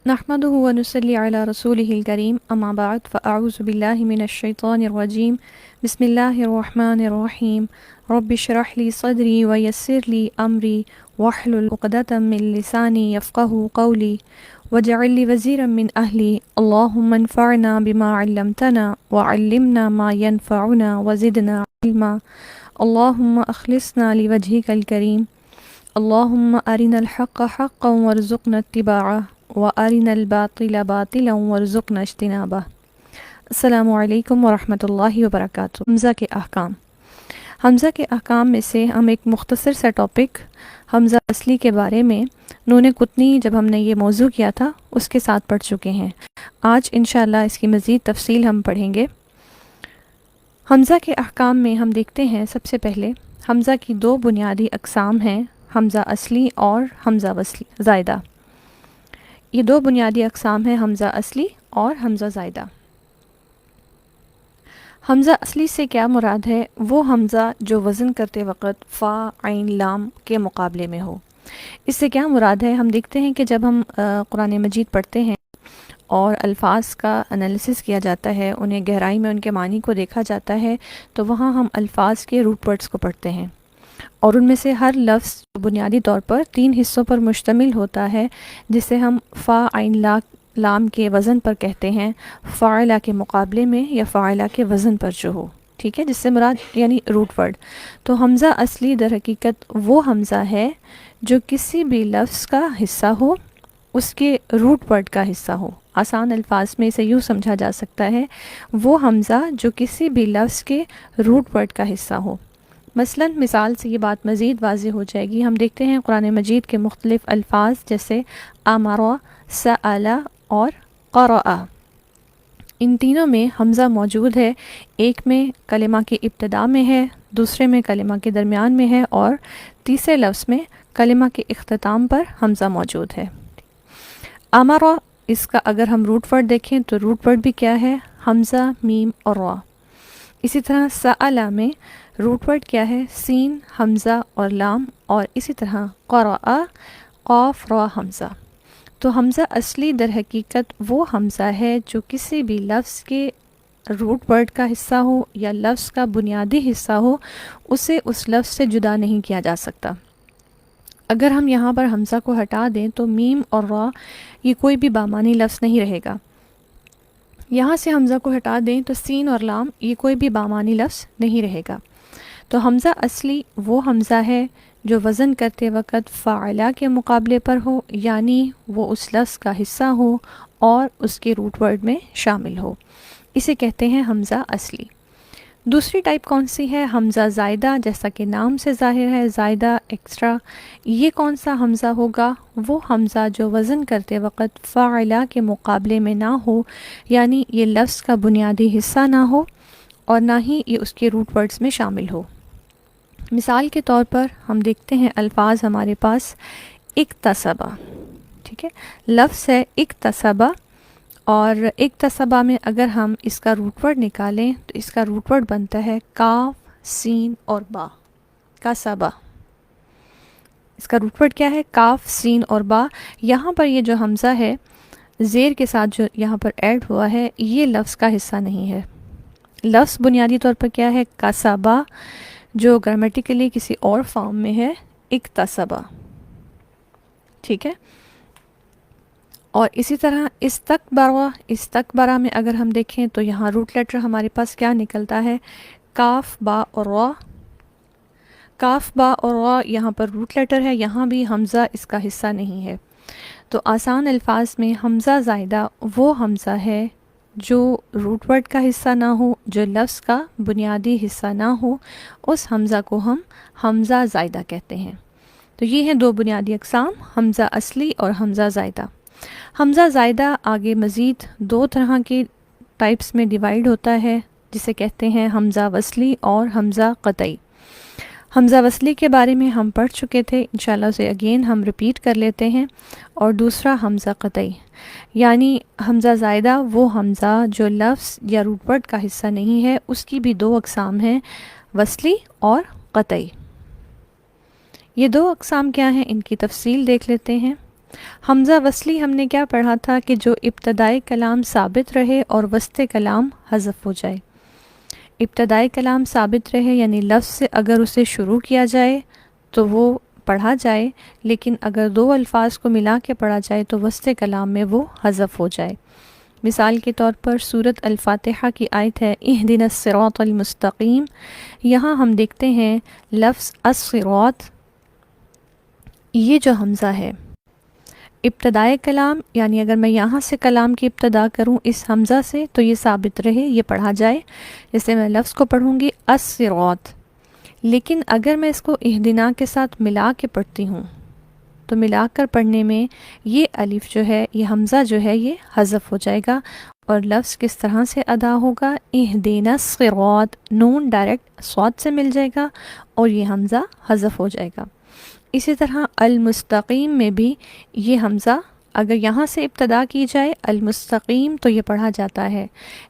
نحمده ونصلي على رسوله الكريم اما بعد فاعوذ بالله من الشيطان الرجيم بسم الله الرحمن الرحيم رب اشرح لي صدري ويسر لي امري واحلل عقدة من لساني يفقهوا قولي واجعل لي وزيرا من اهلي اللهم انفعنا بما علمتنا وعلمنا ما ينفعنا وزدنا علما اللهم اخلصنا لوجهك الكريم اللهم ارنا الحق حقا وارزقنا اتباعه وَأَرِنَا الْبَاطِلَ بَاطِلًا وَارْزُقْنَا اجْتِنَابَهُ۔ السلام علیکم ورحمۃ اللہ وبرکاتہ۔ حمزہ کے احکام۔ حمزہ کے احکام میں سے ہم ایک مختصر سا ٹاپک حمزہ اصلی کے بارے میں نون قطنی جب ہم نے یہ موضوع کیا تھا اس کے ساتھ پڑھ چکے ہیں۔ آج انشاءاللہ اس کی مزید تفصیل ہم پڑھیں گے۔ حمزہ کے احکام میں ہم دیکھتے ہیں سب سے پہلے حمزہ کی دو بنیادی اقسام ہیں، حمزہ اصلی اور حمزہ زائدہ۔ یہ دو بنیادی اقسام ہیں، حمزہ اصلی اور حمزہ زائدہ۔ حمزہ اصلی سے کیا مراد ہے؟ وہ حمزہ جو وزن کرتے وقت فا عین لام کے مقابلے میں ہو۔ اس سے کیا مراد ہے؟ ہم دیکھتے ہیں کہ جب ہم قرآن مجید پڑھتے ہیں اور الفاظ کا انالیسس کیا جاتا ہے، انہیں گہرائی میں ان کے معنی کو دیکھا جاتا ہے، تو وہاں ہم الفاظ کے روٹ ورڈز کو پڑھتے ہیں، اور ان میں سے ہر لفظ بنیادی طور پر 3 حصوں پر مشتمل ہوتا ہے، جسے ہم فا عین لام کے وزن پر کہتے ہیں، فاعلہ کے مقابلے میں یا فاعلہ کے وزن پر جو ہو، ٹھیک ہے، جس سے مراد یعنی روٹ ورڈ۔ تو حمزہ اصلی در حقیقت وہ حمزہ ہے جو کسی بھی لفظ کا حصہ ہو، اس کے روٹ ورڈ کا حصہ ہو۔ آسان الفاظ میں اسے یوں سمجھا جا سکتا ہے، وہ حمزہ جو کسی بھی لفظ کے روٹ ورڈ کا حصہ ہو۔ مثلا مثال سے یہ بات مزید واضح ہو جائے گی۔ ہم دیکھتے ہیں قرآن مجید کے مختلف الفاظ جیسے امر، سأل اور قرأ، ان تینوں میں حمزہ موجود ہے۔ ایک میں کلمہ کی ابتدا میں ہے، دوسرے میں کلمہ کے درمیان میں ہے، اور تیسرے لفظ میں کلمہ کے اختتام پر حمزہ موجود ہے۔ امر، اس کا اگر ہم روٹ ورڈ دیکھیں تو روٹ ورڈ بھی کیا ہے؟ حمزہ، میم اور را۔ اسی طرح سأل میں روٹ ورڈ کیا ہے؟ سین، حمزہ اور لام، اور اسی طرح قرأ، قاف را حمزہ۔ تو حمزہ اصلی در حقیقت وہ حمزہ ہے جو کسی بھی لفظ کے روٹ ورڈ کا حصہ ہو یا لفظ کا بنیادی حصہ ہو، اسے اس لفظ سے جدا نہیں کیا جا سکتا۔ اگر ہم یہاں پر حمزہ کو ہٹا دیں تو میم اور را یہ کوئی بھی بامانی لفظ نہیں رہے گا۔ یہاں سے حمزہ کو ہٹا دیں تو سین اور لام یہ کوئی بھی بامانی لفظ نہیں رہے گا۔ تو حمزہ اصلی وہ حمزہ ہے جو وزن کرتے وقت فاعلہ کے مقابلے پر ہو، یعنی وہ اس لفظ کا حصہ ہو اور اس کے روٹ ورڈ میں شامل ہو، اسے کہتے ہیں حمزہ اصلی۔ دوسری ٹائپ کون سی ہے؟ حمزہ زائدہ، جیسا کہ نام سے ظاہر ہے، زائدہ، ایکسٹرا۔ یہ کون سا حمزہ ہوگا؟ وہ حمزہ جو وزن کرتے وقت فاعلہ کے مقابلے میں نہ ہو، یعنی یہ لفظ کا بنیادی حصہ نہ ہو اور نہ ہی یہ اس کے روٹ ورڈز میں شامل ہو۔ مثال کے طور پر ہم دیکھتے ہیں الفاظ ہمارے پاس اکتسبہ، ٹھیک ہے، لفظ ہے اکتسبہ، اور اکتسبہ میں اگر ہم اس کا روٹ ورڈ نکالیں تو اس کا روٹ ورڈ بنتا ہے کاف، سین اور با، کسبہ۔ اس کا روٹ ورڈ کیا ہے؟ کاف، سین اور با۔ یہاں پر یہ جو حمزہ ہے زیر کے ساتھ جو یہاں پر ایڈ ہوا ہے، یہ لفظ کا حصہ نہیں ہے۔ لفظ بنیادی طور پر کیا ہے؟ کسبہ، جو گرامیٹیکلی کسی اور فارم میں ہے اکتسبہ، ٹھیک ہے۔ اور اسی طرح استکبرہ میں اگر ہم دیکھیں تو یہاں روٹ لیٹر ہمارے پاس کیا نکلتا ہے؟ کاف، با اور را۔ کاف، با اور را یہاں پر روٹ لیٹر ہے، یہاں بھی حمزہ اس کا حصہ نہیں ہے۔ تو آسان الفاظ میں حمزہ زائدہ وہ حمزہ ہے جو روٹ ورڈ کا حصہ نہ ہو، جو لفظ کا بنیادی حصہ نہ ہو، اس حمزہ کو ہم حمزہ زائدہ کہتے ہیں۔ تو یہ ہیں دو بنیادی اقسام، حمزہ اصلی اور حمزہ زائدہ۔ حمزہ زائدہ آگے مزید 2 طرح کے ٹائپس میں ڈیوائیڈ ہوتا ہے، جسے کہتے ہیں حمزہ وصلی اور حمزہ قطعی۔ حمزہ وصلی کے بارے میں ہم پڑھ چکے تھے، انشاءاللہ اسے اگین ہم ریپیٹ کر لیتے ہیں۔ اور دوسرا حمزہ قطعی، یعنی حمزہ زائدہ وہ حمزہ جو لفظ یا روٹ ورڈ کا حصہ نہیں ہے، اس کی بھی 2 اقسام ہیں، وصلی اور قطعی۔ یہ 2 اقسام کیا ہیں؟ ان کی تفصیل دیکھ لیتے ہیں۔ حمزہ وصلی ہم نے کیا پڑھا تھا کہ جو ابتدائی کلام ثابت رہے اور وسط کلام حذف ہو جائے. ابتدائی کلام ثابت رہے یعنی لفظ سے اگر اسے شروع کیا جائے تو وہ پڑھا جائے، لیکن اگر دو الفاظ کو ملا کے پڑھا جائے تو وسط کلام میں وہ حذف ہو جائے. مثال کے طور پر سورۃ الفاتحہ کی آیت ہے اہدنا الصراط المستقیم. یہاں ہم دیکھتے ہیں لفظ الصراط، یہ جو حمزہ ہے ابتدائے کلام، یعنی اگر میں یہاں سے کلام کی ابتدا کروں اس حمزہ سے تو یہ ثابت رہے، یہ پڑھا جائے. جیسے میں لفظ کو پڑھوں گی الصراط، لیکن اگر میں اس کو اہدنا کے ساتھ ملا کے پڑھتی ہوں تو ملا کر پڑھنے میں یہ الف جو ہے، یہ حمزہ جو ہے، یہ حذف ہو جائے گا. اور لفظ کس طرح سے ادا ہوگا؟ اہدنا الصراط، نون ڈائریکٹ صاد سے مل جائے گا اور یہ حمزہ حذف ہو جائے گا. اسی طرح المستقیم میں بھی یہ حمزہ اگر یہاں سے ابتدا کی جائے المستقیم تو یہ پڑھا جاتا ہے،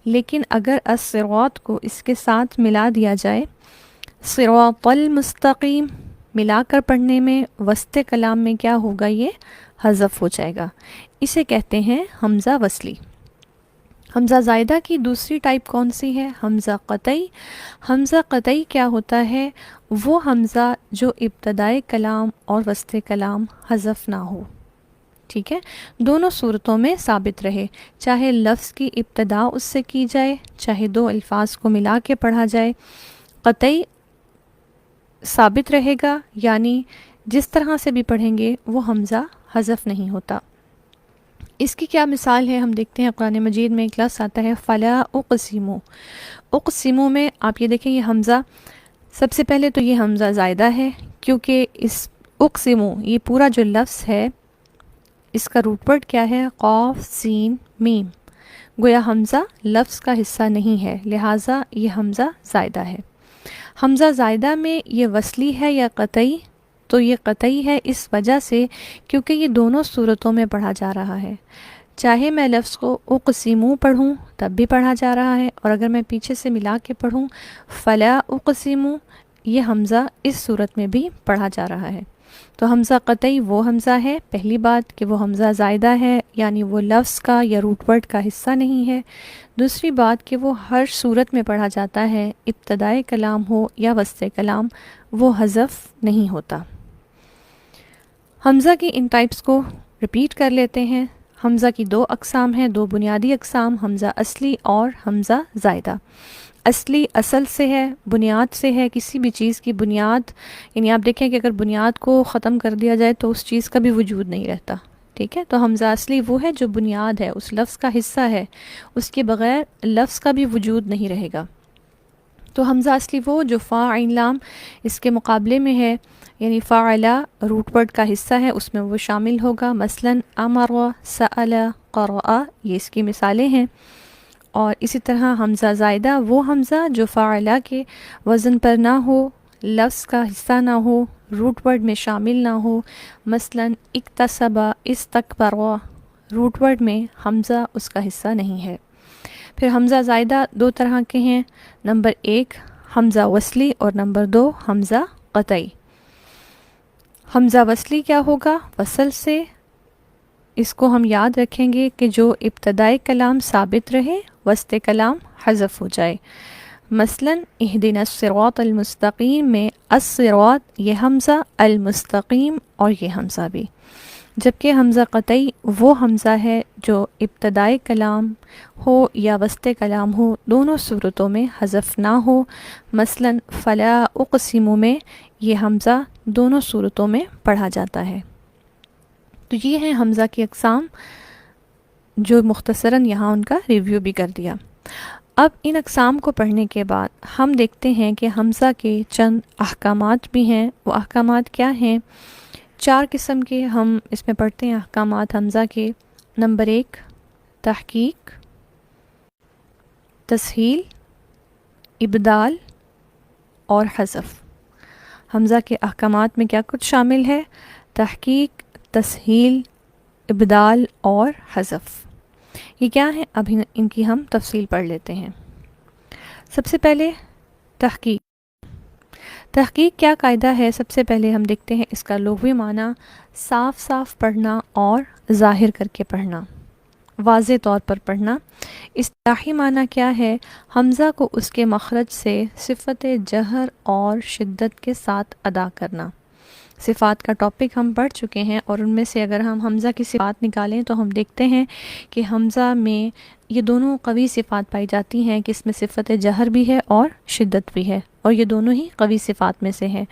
لیکن اگر الصراط کو اس کے ساتھ ملا دیا جائے صراط المستقیم، ملا کر پڑھنے میں وسط کلام میں کیا ہوگا؟ یہ حذف ہو جائے گا. اسے کہتے ہیں حمزہ وصلی. حمزہ زائدہ کی دوسری ٹائپ کون سی ہے؟ حمزہ قطعی. حمزہ قطعی کیا ہوتا ہے؟ وہ حمزہ جو ابتدائے کلام اور وسط کلام حذف نہ ہو. ٹھیک ہے، دونوں صورتوں میں ثابت رہے، چاہے لفظ کی ابتدا اس سے کی جائے، چاہے دو الفاظ کو ملا کے پڑھا جائے، قطعی ثابت رہے گا، یعنی جس طرح سے بھی پڑھیں گے وہ حمزہ حذف نہیں ہوتا. اس کی کیا مثال ہے؟ ہم دیکھتے ہیں قرآن مجید میں ایک لفظ آتا ہے فلا اقسمو. اقسمو میں آپ یہ دیکھیں، یہ حمزہ سب سے پہلے تو یہ حمزہ زائدہ ہے، کیونکہ اس اقسمو یہ پورا جو لفظ ہے اس کا روٹ ورڈ کیا ہے؟ قاف سین میم، گویا حمزہ لفظ کا حصہ نہیں ہے، لہٰذا یہ حمزہ زائدہ ہے. حمزہ زائدہ میں یہ وصلی ہے یا قطعی؟ تو یہ قطعی ہے اس وجہ سے کیونکہ یہ دونوں صورتوں میں پڑھا جا رہا ہے. چاہے میں لفظ کو اقسمو پڑھوں تب بھی پڑھا جا رہا ہے، اور اگر میں پیچھے سے ملا کے پڑھوں فلا اقسمو، یہ حمزہ اس صورت میں بھی پڑھا جا رہا ہے. تو حمزہ قطعی وہ حمزہ ہے، پہلی بات کہ وہ حمزہ زائدہ ہے، یعنی وہ لفظ کا یا روٹ ورڈ کا حصہ نہیں ہے. دوسری بات کہ وہ ہر صورت میں پڑھا جاتا ہے، ابتدائے کلام ہو یا وسط کلام، وہ حذف نہیں ہوتا. حمزہ کی ان ٹائپس کو ریپیٹ کر لیتے ہیں. حمزہ کی دو اقسام ہیں، دو بنیادی اقسام، حمزہ اصلی اور حمزہ زائدہ. اصلی اصل سے ہے، بنیاد سے ہے، کسی بھی چیز کی بنیاد، یعنی آپ دیکھیں کہ اگر بنیاد کو ختم کر دیا جائے تو اس چیز کا بھی وجود نہیں رہتا. ٹھیک ہے، تو حمزہ اصلی وہ ہے جو بنیاد ہے، اس لفظ کا حصہ ہے، اس کے بغیر لفظ کا بھی وجود نہیں رہے گا. تو حمزہ اصلی وہ جو فا عین لام اس کے مقابلے میں ہے، یعنی فعلا روٹ ورڈ کا حصہ ہے، اس میں وہ شامل ہوگا. مثلاً امر، سأل، قرأ، یہ اس کی مثالیں ہیں. اور اسی طرح حمزہ زائدہ وہ حمزہ جو فعلا کے وزن پر نہ ہو، لفظ کا حصہ نہ ہو، روٹ ورڈ میں شامل نہ ہو. مثلاً اکتسب، استکبر، روٹ ورڈ میں حمزہ اس کا حصہ نہیں ہے. پھر حمزہ زائدہ دو طرح کے ہیں، نمبر 1 حمزہ وصلی اور نمبر 2 حمزہ قطعی. حمزہ وصلی کیا ہوگا؟ وصل سے اس کو ہم یاد رکھیں گے کہ جو ابتدائی کلام ثابت رہے، وسط کلام حذف ہو جائے. مثلاً اہدنا الصراط المستقیم میں الصراط یہ حمزہ، المستقیم اور یہ حمزہ بھی. جبکہ حمزہ قطعی وہ حمزہ ہے جو ابتدائی کلام ہو یا وسط کلام ہو، دونوں صورتوں میں حذف نہ ہو. مثلاً فلا اقسم میں یہ حمزہ دونوں صورتوں میں پڑھا جاتا ہے. تو یہ ہیں حمزہ کی اقسام جو مختصراً یہاں ان کا ریویو بھی کر دیا. اب ان اقسام کو پڑھنے کے بعد ہم دیکھتے ہیں کہ حمزہ کے چند احکامات بھی ہیں. وہ احکامات کیا ہیں؟ 4 قسم کے ہم اس میں پڑھتے ہیں احکامات حمزہ کے. نمبر 1 تحقیق، تسہیل، ابدال اور حذف. حمزہ کے احکامات میں کیا کچھ شامل ہے؟ تحقیق، تسہیل، ابدال اور حذف. یہ کیا ہیں؟ اب ان کی ہم تفصیل پڑھ لیتے ہیں. سب سے پہلے تحقیق. تحقیق کیا قاعدہ ہے؟ سب سے پہلے ہم دیکھتے ہیں اس کا لغوی معنی، صاف صاف پڑھنا اور ظاہر کر کے پڑھنا، واضح طور پر پڑھنا۔ اصطلاحی معنی کیا ہے؟ حمزہ کو اس کے مخرج سے صفت جہر اور شدت کے ساتھ ادا کرنا۔ صفات کا ٹاپک ہم پڑھ چکے ہیں، اور ان میں سے اگر ہم حمزہ کی صفات نکالیں تو ہم دیکھتے ہیں کہ حمزہ میں یہ دونوں قوی صفات پائی جاتی ہیں کہ اس میں صفت جہر بھی ہے اور شدت بھی ہے، اور یہ دونوں ہی قوی صفات میں سے ہیں۔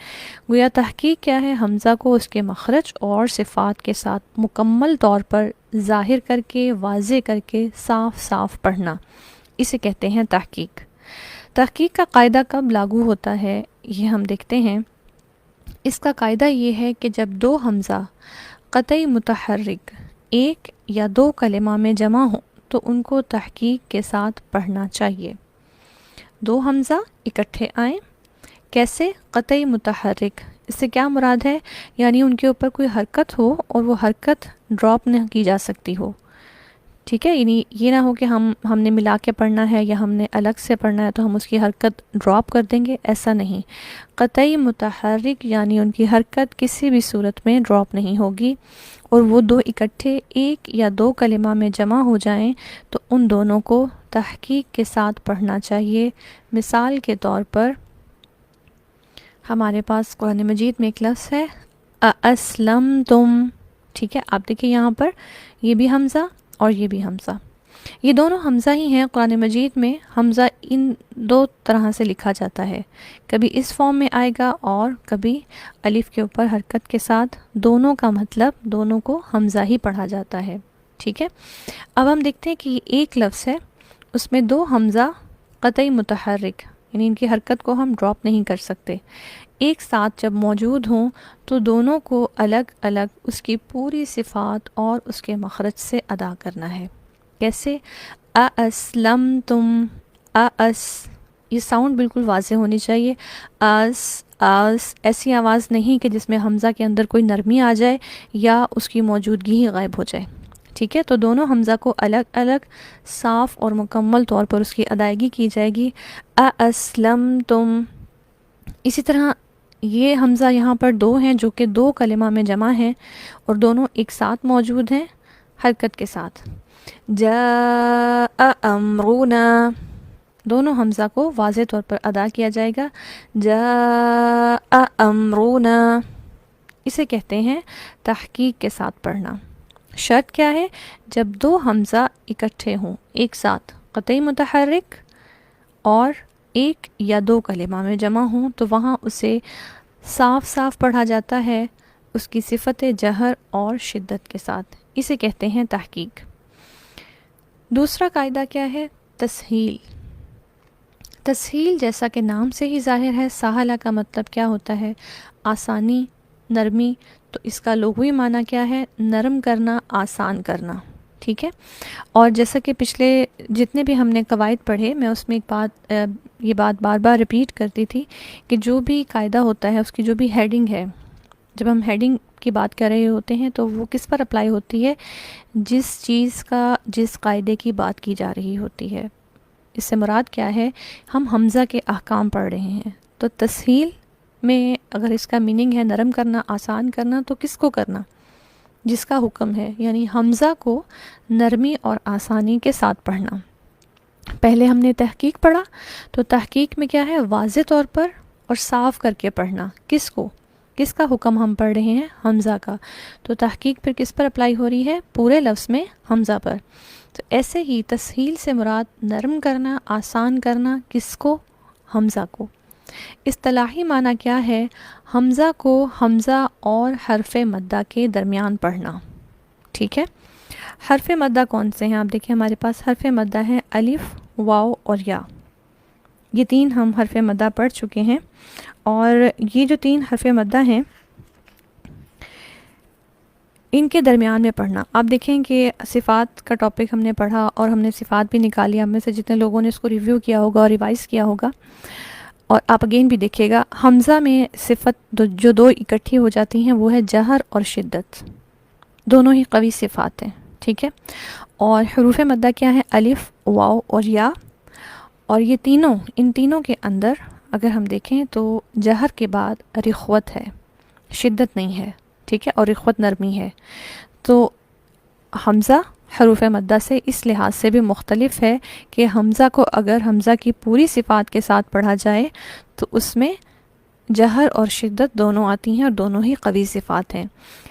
گویا تحقیق کیا ہے؟ حمزہ کو اس کے مخرج اور صفات کے ساتھ مکمل طور پر ظاہر کر کے، واضح کر کے، صاف صاف پڑھنا، اسے کہتے ہیں تحقیق۔ تحقیق کا قاعدہ کب لاگو ہوتا ہے یہ ہم دیکھتے ہیں۔ اس کا قاعدہ یہ ہے کہ جب دو حمزہ قطعی متحرک ایک یا دو کلمہ میں جمع ہوں تو ان کو تحقیق کے ساتھ پڑھنا چاہیے۔ دو حمزہ اکٹھے آئیں، کیسے؟ قطعی متحرک۔ اس سے کیا مراد ہے؟ یعنی ان کے اوپر کوئی حرکت ہو اور وہ حرکت ڈراپ نہ کی جا سکتی ہو، ٹھیک ہے؟ یعنی یہ نہ ہو کہ ہم نے ملا کے پڑھنا ہے یا ہم نے الگ سے پڑھنا ہے تو ہم اس کی حرکت ڈراپ کر دیں گے، ایسا نہیں۔ قطعی متحرک یعنی ان کی حرکت کسی بھی صورت میں ڈراپ نہیں ہوگی، اور وہ دو اکٹھے ایک یا دو کلمہ میں جمع ہو جائیں تو ان دونوں کو تحقیق کے ساتھ پڑھنا چاہیے۔ مثال کے طور پر ہمارے پاس قرآن مجید میں ایک لفظ ہے أَأَسْلَمْتُمْ، ٹھیک ہے؟ آپ دیکھیں یہاں پر یہ بھی حمزہ اور یہ بھی حمزہ، یہ دونوں حمزہ ہی ہیں۔ قرآن مجید میں حمزہ ان دو طرح سے لکھا جاتا ہے، کبھی اس فارم میں آئے گا اور کبھی الف کے اوپر حرکت کے ساتھ۔ دونوں کا مطلب دونوں کو حمزہ ہی پڑھا جاتا ہے، ٹھیک ہے؟ اب ہم دیکھتے ہیں کہ یہ ایک لفظ ہے، اس میں دو حمزہ قطعی متحرک، یعنی ان کی حرکت کو ہم ڈراپ نہیں کر سکتے، ایک ساتھ جب موجود ہوں تو دونوں کو الگ الگ اس کی پوری صفات اور اس کے مخرج سے ادا کرنا ہے۔ کیسے؟ أَأَسْلَمْتُمْ، یہ ساؤنڈ بالکل واضح ہونی چاہیے۔ ایسی آواز نہیں کہ جس میں حمزہ کے اندر کوئی نرمی آ جائے یا اس کی موجودگی ہی غائب ہو جائے، ٹھیک ہے؟ تو دونوں حمزہ کو الگ الگ صاف اور مکمل طور پر اس کی ادائیگی کی جائے گی۔ أَأَسْلَمْتُمْ۔ اسی طرح یہ حمزہ یہاں پر دو ہیں جو کہ دو کلمہ میں جمع ہیں اور دونوں ایک ساتھ موجود ہیں حرکت کے ساتھ۔ جاء امرنا، دونوں حمزہ کو واضح طور پر ادا کیا جائے گا۔ جاء امرنا، اسے کہتے ہیں تحقیق کے ساتھ پڑھنا۔ شرط کیا ہے؟ جب دو حمزہ اکٹھے ہوں ایک ساتھ قطعی متحرک اور ایک یا دو کلمہ میں جمع ہوں تو وہاں اسے صاف صاف پڑھا جاتا ہے اس کی صفت جہر اور شدت کے ساتھ، اسے کہتے ہیں تحقیق۔ دوسرا قاعدہ کیا ہے؟ تسہیل۔ تسہیل جیسا کہ نام سے ہی ظاہر ہے، سہلہ کا مطلب کیا ہوتا ہے؟ آسانی، نرمی، تو اس کا لغوی معنی کیا ہے؟ نرم کرنا، آسان کرنا، ٹھیک ہے؟ اور جیسا کہ پچھلے جتنے بھی ہم نے قواعد پڑھے، میں اس میں یہ بات بار بار ریپیٹ کرتی تھی کہ جو بھی قاعدہ ہوتا ہے اس کی جو بھی ہیڈنگ ہے، جب ہم ہیڈنگ کی بات کر رہے ہوتے ہیں تو وہ کس پر اپلائی ہوتی ہے؟ جس چیز کا، جس قاعدے کی بات کی جا رہی ہوتی ہے۔ اس سے مراد کیا ہے؟ ہم حمزہ کے احکام پڑھ رہے ہیں، تو تسہیل میں اگر اس کا میننگ ہے نرم کرنا، آسان کرنا، تو کس کو کرنا؟ جس کا حکم ہے، یعنی حمزہ کو نرمی اور آسانی کے ساتھ پڑھنا۔ پہلے ہم نے تحقیق پڑھا، تو تحقیق میں کیا ہے؟ واضح طور پر اور صاف کر کے پڑھنا۔ کس کو؟ کس کا حکم ہم پڑھ رہے ہیں؟ حمزہ کا۔ تو تحقیق پھر کس پر اپلائی ہو رہی ہے؟ پورے لفظ میں حمزہ پر۔ تو ایسے ہی تسہیل سے مراد نرم کرنا، آسان کرنا، کس کو؟ حمزہ کو۔ اصطلاحی معنی کیا ہے؟ حمزہ کو حمزہ اور حرف مدہ کے درمیان پڑھنا، ٹھیک ہے؟ حرف مدہ کون سے ہیں؟ آپ دیکھیں ہمارے پاس حرف مدہ ہیں الف، واو اور یا، یہ تین ہم حرف مدہ پڑھ چکے ہیں، اور یہ جو تین حرف مدہ ہیں ان کے درمیان میں پڑھنا۔ آپ دیکھیں کہ صفات کا ٹاپک ہم نے پڑھا اور ہم نے صفات بھی نکالی، ہم میں سے جتنے لوگوں نے اس کو ریویو کیا ہوگا اور ریوائز کیا ہوگا، اور آپ اگین بھی دیکھیے گا، حمزہ میں صفت جو دو اکٹھی ہو جاتی ہیں وہ ہے جہر اور شدت، دونوں ہی قوی صفات ہیں، ٹھیک ہے؟ اور حروف مدہ کیا ہے؟ الف، واو اور یا، اور یہ تینوں، ان تینوں کے اندر اگر ہم دیکھیں تو جہر کے بعد رخوت ہے، شدت نہیں ہے، ٹھیک ہے، اور رخوت نرمی ہے. تو حمزہ حروف مدہ سے اس لحاظ سے بھی مختلف ہے کہ حمزہ کو اگر حمزہ کی پوری صفات کے ساتھ پڑھا جائے تو اس میں جہر اور شدت دونوں آتی ہیں اور دونوں ہی قوی صفات ہیں.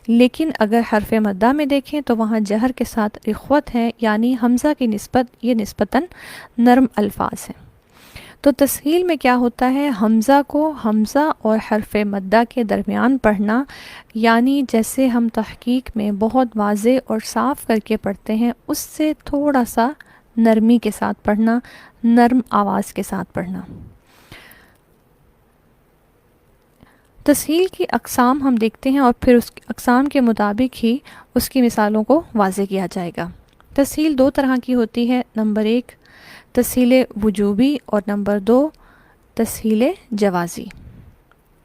لیکن اگر حرف مدہ میں دیکھیں تو وہاں جہر کے ساتھ رخوت ہے، یعنی حمزہ کی نسبت یہ نسبتاً نرم الفاظ ہیں. تو تسہیل میں کیا ہوتا ہے، حمزہ کو حمزہ اور حرف مدہ کے درمیان پڑھنا، یعنی جیسے ہم تحقیق میں بہت واضح اور صاف کر کے پڑھتے ہیں اس سے تھوڑا سا نرمی کے ساتھ پڑھنا، نرم آواز کے ساتھ پڑھنا. تسہیل کی اقسام ہم دیکھتے ہیں اور پھر اس اقسام کے مطابق ہی اس کی مثالوں کو واضح کیا جائے گا. تسہیل دو طرح کی ہوتی ہے، نمبر 1 تسہیل وجوبی اور نمبر 2 تسہیل جوازی.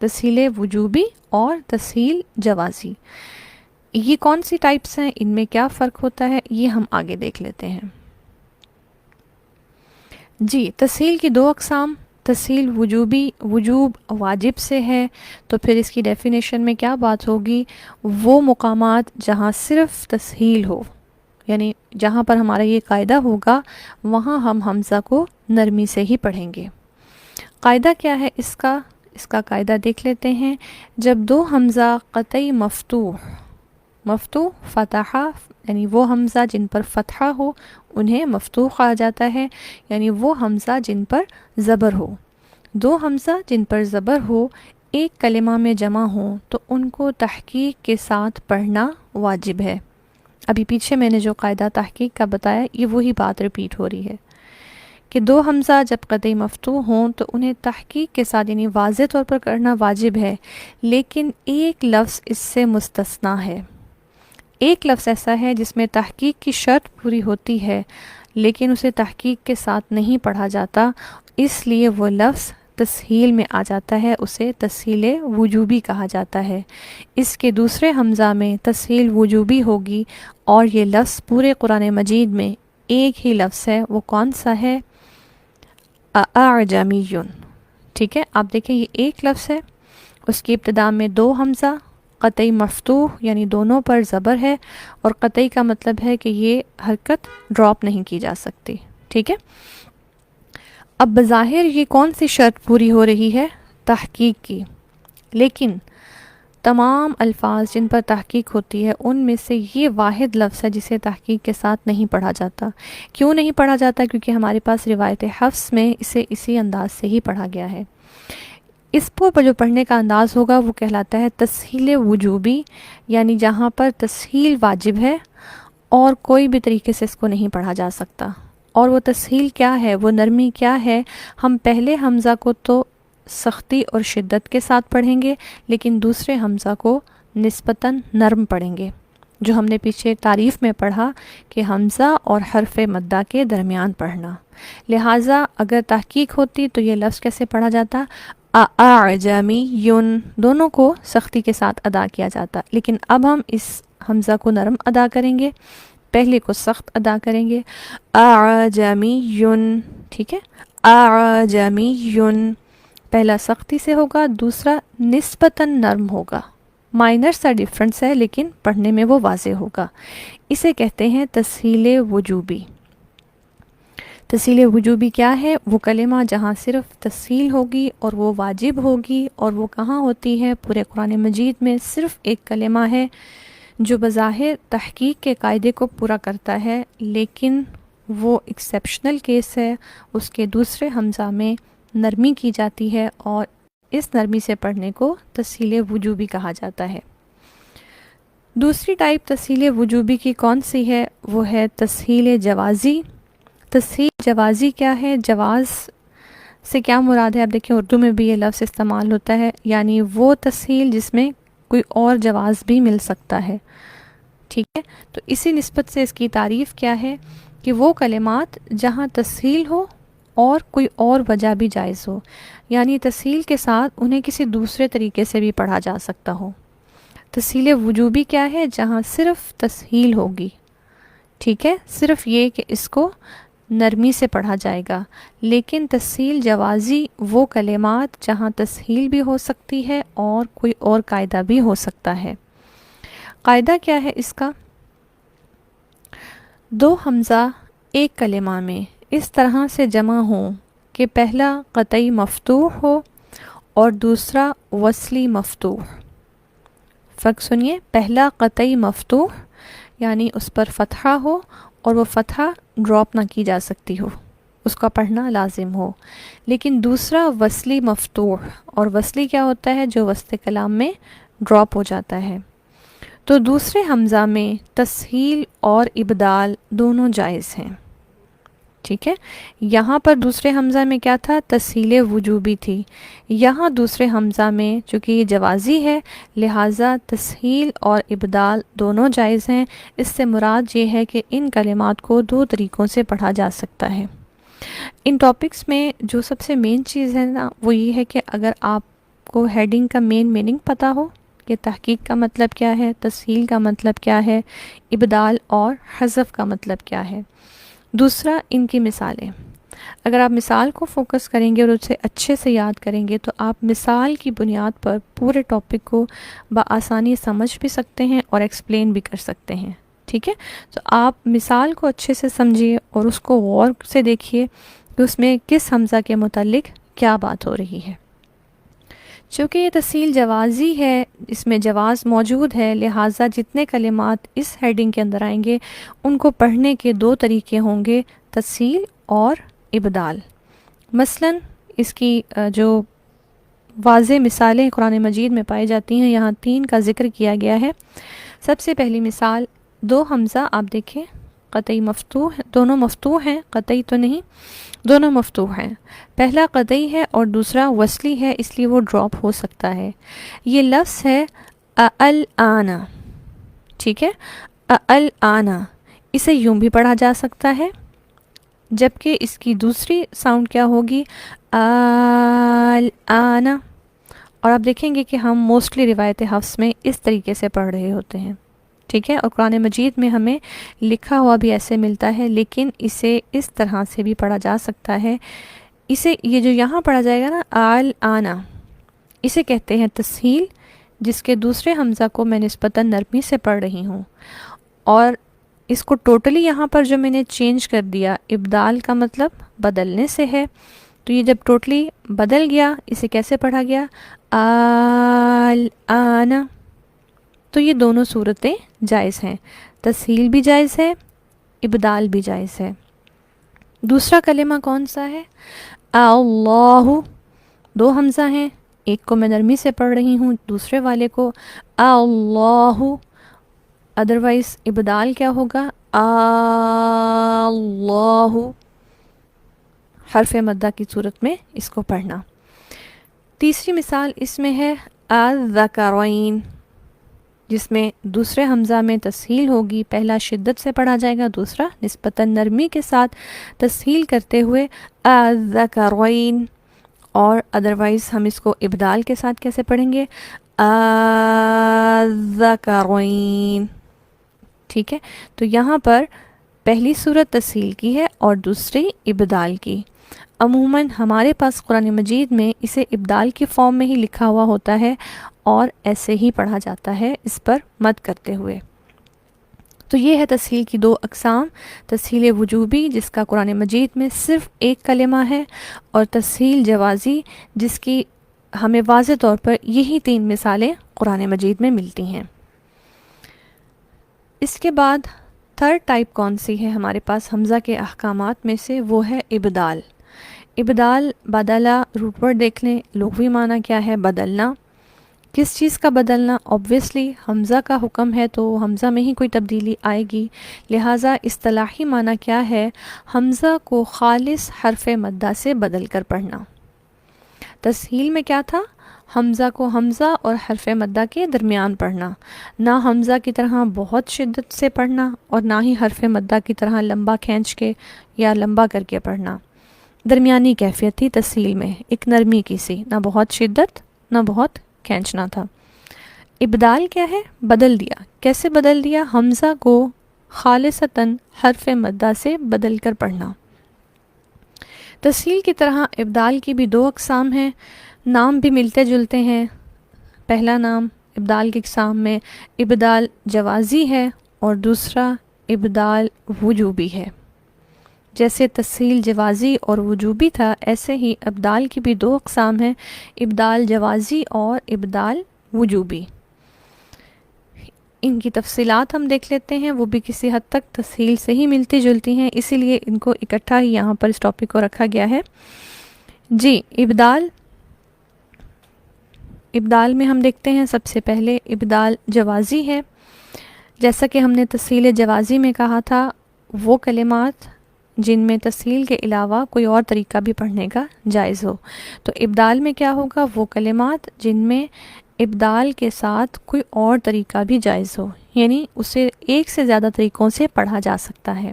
تسہیل وجوبی اور تسہیل جوازی، یہ کون سی ٹائپس ہیں، ان میں کیا فرق ہوتا ہے، یہ ہم آگے دیکھ لیتے ہیں. جی، تسہیل کی دو اقسام، تسہیل وجوبی، وجوب واجب سے ہے، تو پھر اس کی ڈیفینیشن میں کیا بات ہوگی، وہ مقامات جہاں صرف تسہیل ہو، یعنی جہاں پر ہمارا یہ قاعدہ ہوگا وہاں ہم حمزہ کو نرمی سے ہی پڑھیں گے. قاعدہ کیا ہے اس کا قاعدہ دیکھ لیتے ہیں. جب دو حمزہ قطعی مفتوح فتحہ، یعنی وہ حمزہ جن پر فتحہ ہو انہیں مفتوح کہا جاتا ہے، یعنی وہ حمزہ جن پر زبر ہو. دو حمزہ جن پر زبر ہو ایک کلمہ میں جمع ہوں تو ان کو تحقیق کے ساتھ پڑھنا واجب ہے. ابھی پیچھے میں نے جو قاعدہ تحقیق کا بتایا یہ وہی بات ریپیٹ ہو رہی ہے کہ دو حمزہ جب قطعی مفتوح ہوں تو انہیں تحقیق کے ساتھ یعنی واضح طور پر کرنا واجب ہے، لیکن ایک لفظ اس سے مستثنا ہے. ایک لفظ ایسا ہے جس میں تحقیق کی شرط پوری ہوتی ہے لیکن اسے تحقیق کے ساتھ نہیں پڑھا جاتا، اس لیے وہ لفظ تسہیل میں آ جاتا ہے، اسے تسہیل وجوبی کہا جاتا ہے. اس کے دوسرے حمزہ میں تسہیل وجوبی ہوگی اور یہ لفظ پورے قرآن مجید میں ایک ہی لفظ ہے. وہ کون سا ہے؟ اعجمیٌ. ٹھیک ہے، آپ دیکھیں یہ ایک لفظ ہے، اس کی ابتدا میں دو حمزہ قطعی مفتوح یعنی دونوں پر زبر ہے، اور قطعی کا مطلب ہے کہ یہ حرکت ڈراپ نہیں کی جا سکتی. ٹھیک ہے، اب بظاہر یہ کون سی شرط پوری ہو رہی ہے؟ تحقیق کی. لیکن تمام الفاظ جن پر تحقیق ہوتی ہے ان میں سے یہ واحد لفظ ہے جسے تحقیق کے ساتھ نہیں پڑھا جاتا. کیوں نہیں پڑھا جاتا؟ کیونکہ ہمارے پاس روایت حفص میں اسے اسی انداز سے ہی پڑھا گیا ہے. اس پر جو پڑھنے کا انداز ہوگا وہ کہلاتا ہے تسہیل وجوبی، یعنی جہاں پر تسہیل واجب ہے اور کوئی بھی طریقے سے اس کو نہیں پڑھا جا سکتا. اور وہ تسہیل کیا ہے، وہ نرمی کیا ہے؟ ہم پہلے حمزہ کو تو سختی اور شدت کے ساتھ پڑھیں گے لیکن دوسرے حمزہ کو نسبتاً نرم پڑھیں گے، جو ہم نے پیچھے تعریف میں پڑھا کہ حمزہ اور حرف مدہ کے درمیان پڑھنا. لہٰذا اگر تحقیق ہوتی تو یہ لفظ کیسے پڑھا جاتا؟ اعجمیٌ، دونوں کو سختی کے ساتھ ادا کیا جاتا. لیکن اب ہم اس حمزہ کو نرم ادا کریں گے، پہلے کو سخت ادا کریں گے. اعجمیٌ، ٹھیک ہے، اعجمیٌ پہلا سختی سے ہوگا، دوسرا نسبتاً نرم ہوگا. مائنر سا ڈیفرنس ہے لیکن پڑھنے میں وہ واضح ہوگا. اسے کہتے ہیں تسہیل وجوبی. تسہیل وجوبی کیا ہے؟ وہ کلمہ جہاں صرف تسہیل ہوگی اور وہ واجب ہوگی، اور وہ کہاں ہوتی ہے؟ پورے قرآن مجید میں صرف ایک کلمہ ہے جو بظاہر تحقیق کے قاعدے کو پورا کرتا ہے لیکن وہ ایکسیپشنل کیس ہے. اس کے دوسرے حمزہ میں نرمی کی جاتی ہے اور اس نرمی سے پڑھنے کو تسہیل وجوبی کہا جاتا ہے. دوسری ٹائپ تسہیل وجوبی کی کون سی ہے؟ وہ ہے تسہیل جوازی. تسہیل جوازی کیا ہے؟ جواز سے کیا مراد ہے؟ آپ دیکھیں اردو میں بھی یہ لفظ استعمال ہوتا ہے، یعنی وہ تسہیل جس میں کوئی اور جواز بھی مل سکتا ہے. ٹھیک ہے، تو اسی نسبت سے اس کی تعریف کیا ہے کہ وہ کلمات جہاں تسہیل ہو اور کوئی اور وجہ بھی جائز ہو، یعنی تسہیل کے ساتھ انہیں کسی دوسرے طریقے سے بھی پڑھا جا سکتا ہو. تسہیل وجوبی کیا ہے؟ جہاں صرف تسہیل ہوگی. ٹھیک ہے، صرف یہ کہ اس کو نرمی سے پڑھا جائے گا، لیکن تسہیل جوازی وہ کلمات جہاں تسہیل بھی ہو سکتی ہے اور کوئی اور قاعدہ بھی ہو سکتا ہے۔ قاعدہ کیا ہے اس کا؟ دو حمزہ ایک کلمہ میں اس طرح سے جمع ہوں کہ پہلا قطعی مفتوح ہو اور دوسرا وصلی مفتوح۔ فرق سنیے، پہلا قطعی مفتوح یعنی اس پر فتحہ ہو اور وہ فتحہ ڈراپ نہ کی جا سکتی ہو، اس کا پڑھنا لازم ہو، لیکن دوسرا وصلی مفتوح، اور وصلی کیا ہوتا ہے؟ جو وسط کلام میں ڈراپ ہو جاتا ہے۔ تو دوسرے حمزہ میں تسہیل اور ابدال دونوں جائز ہیں، ٹھیک ہے؟ یہاں پر دوسرے حمزہ میں کیا تھا؟ تسہیل وجوبی تھی، یہاں دوسرے حمزہ میں چونکہ یہ جوازی ہے لہٰذا تسہیل اور ابدال دونوں جائز ہیں۔ اس سے مراد یہ ہے کہ ان کلمات کو دو طریقوں سے پڑھا جا سکتا ہے۔ ان ٹاپکس میں جو سب سے مین چیز ہے نا وہ یہ ہے کہ اگر آپ کو ہیڈنگ کا مین میننگ پتہ ہو کہ تحقیق کا مطلب کیا ہے، تسہیل کا مطلب کیا ہے، ابدال اور حذف کا مطلب کیا ہے۔ دوسرا، ان کی مثالیں، اگر آپ مثال کو فوکس کریں گے اور اسے اچھے سے یاد کریں گے تو آپ مثال کی بنیاد پر پورے ٹاپک کو بآسانی سمجھ بھی سکتے ہیں اور ایکسپلین بھی کر سکتے ہیں، ٹھیک ہے؟ تو آپ مثال کو اچھے سے سمجھیے اور اس کو غور سے دیکھیے کہ اس میں کس حمزہ کے متعلق کیا بات ہو رہی ہے۔ چونکہ یہ تسہیل جوازی ہے، اس میں جواز موجود ہے، لہٰذا جتنے کلمات اس ہیڈنگ کے اندر آئیں گے ان کو پڑھنے کے دو طریقے ہوں گے، تسہیل اور ابدال۔ مثلا اس کی جو واضح مثالیں قرآن مجید میں پائی جاتی ہیں، یہاں 3 کا ذکر کیا گیا ہے۔ سب سے پہلی مثال، دو حمزہ آپ دیکھیں قطعی مفتوح، دونوں مفتوح ہیں، قطعی تو نہیں، دونوں مفتوح ہیں۔ پہلا قطعی ہے اور دوسرا وصلی ہے، اس لیے وہ ڈراپ ہو سکتا ہے۔ یہ لفظ ہے الآن، ٹھیک ہے؟ الآن، اسے یوں بھی پڑھا جا سکتا ہے، جبکہ اس کی دوسری ساؤنڈ کیا ہوگی؟ الآن۔ اور آپ دیکھیں گے کہ ہم موسٹلی روایت حفص میں اس طریقے سے پڑھ رہے ہوتے ہیں، ٹھیک ہے؟ اور قرآن مجید میں ہمیں لکھا ہوا بھی ایسے ملتا ہے، لیکن اسے اس طرح سے بھی پڑھا جا سکتا ہے۔ اسے یہ جو یہاں پڑھا جائے گا نا الآن، اسے کہتے ہیں تسہیل، جس کے دوسرے حمزہ کو میں نسبتاً نرمی سے پڑھ رہی ہوں، اور اس کو ٹوٹلی یہاں پر جو میں نے چینج کر دیا، ابدال کا مطلب بدلنے سے ہے، تو یہ جب ٹوٹلی بدل گیا اسے کیسے پڑھا گیا؟ الآن۔ تو یہ دونوں صورتیں جائز ہیں، تسہیل بھی جائز ہے، ابدال بھی جائز ہے۔ دوسرا کلمہ کون سا ہے؟ اللہ، دو حمزہ ہیں، ایک کو میں نرمی سے پڑھ رہی ہوں، دوسرے والے کو اللہ، ادروائز ابدال کیا ہوگا؟ اللہ، حرف مدہ کی صورت میں اس کو پڑھنا۔ تیسری مثال اس میں ہے الذکرین، جس میں دوسرے حمزہ میں تسہیل ہوگی، پہلا شدت سے پڑھا جائے گا، دوسرا نسبتاً نرمی کے ساتھ تسہیل کرتے ہوئے الذکرین، اور ادروائز ہم اس کو ابدال کے ساتھ کیسے پڑھیں گے؟ الذکرین، ٹھیک ہے؟ تو یہاں پر پہلی صورت تسہیل کی ہے اور دوسری ابدال کی۔ عموماً ہمارے پاس قرآن مجید میں اسے ابدال کی فارم میں ہی لکھا ہوا ہوتا ہے اور ایسے ہی پڑھا جاتا ہے اس پر مد کرتے ہوئے۔ تو یہ ہے تسہیل کی 2 اقسام، تسہیل وجوبی جس کا قرآن مجید میں صرف ایک کلمہ ہے، اور تسہیل جوازی جس کی ہمیں واضح طور پر یہی 3 مثالیں قرآن مجید میں ملتی ہیں۔ اس کے بعد تھرڈ ٹائپ کون سی ہے ہمارے پاس حمزہ کے احکامات میں سے؟ وہ ہے ابدال۔ ابدال بدلہ روٹ ورڈ دیکھ لیں، لغوی معنی کیا ہے؟ بدلنا۔ کس چیز کا بدلنا؟ obviously حمزہ کا حکم ہے تو حمزہ میں ہی کوئی تبدیلی آئے گی، لہٰذا اصطلاحی معنی کیا ہے؟ حمزہ کو خالص حرف مدہ سے بدل کر پڑھنا۔ تسہیل میں کیا تھا؟ حمزہ کو حمزہ اور حرف مدہ کے درمیان پڑھنا، نہ حمزہ کی طرح بہت شدت سے پڑھنا اور نہ ہی حرف مدہ کی طرح لمبا کھینچ کے یا لمبا کر کے پڑھنا۔ درمیانی کیفیت تھی تسہیل میں، ایک نرمی کی سی، نہ بہت شدت نہ بہت کھینچنا تھا۔ ابدال کیا ہے؟ بدل دیا۔ کیسے بدل دیا؟ حمزہ کو خالصتاً حرف مدہ سے بدل کر پڑھنا، تسہیل کی طرح ابدال کی بھی دو اقسام ہیں، نام بھی ملتے جلتے ہیں۔ پہلا نام ابدال کی اقسام میں ابدال جوازی ہے اور دوسرا ابدال وجوبی ہے۔ جیسے تسہیل جوازی اور وجوبی تھا، ایسے ہی ابدال کی بھی دو اقسام ہیں، ابدال جوازی اور ابدال وجوبی۔ ان کی تفصیلات ہم دیکھ لیتے ہیں، وہ بھی کسی حد تک تسہیل سے ہی ملتی جلتی ہیں، اسی لیے ان کو اکٹھا ہی یہاں پر اس ٹاپک کو رکھا گیا ہے۔ جی، ابدال میں ہم دیکھتے ہیں سب سے پہلے ابدال جوازی ہے۔ جیسا کہ ہم نے تسہیل جوازی میں کہا تھا، وہ کلمات جن میں تسہیل کے علاوہ کوئی اور طریقہ بھی پڑھنے کا جائز ہو۔ تو ابدال میں کیا ہوگا؟ وہ کلمات جن میں ابدال کے ساتھ کوئی اور طریقہ بھی جائز ہو، یعنی اسے ایک سے زیادہ طریقوں سے پڑھا جا سکتا ہے۔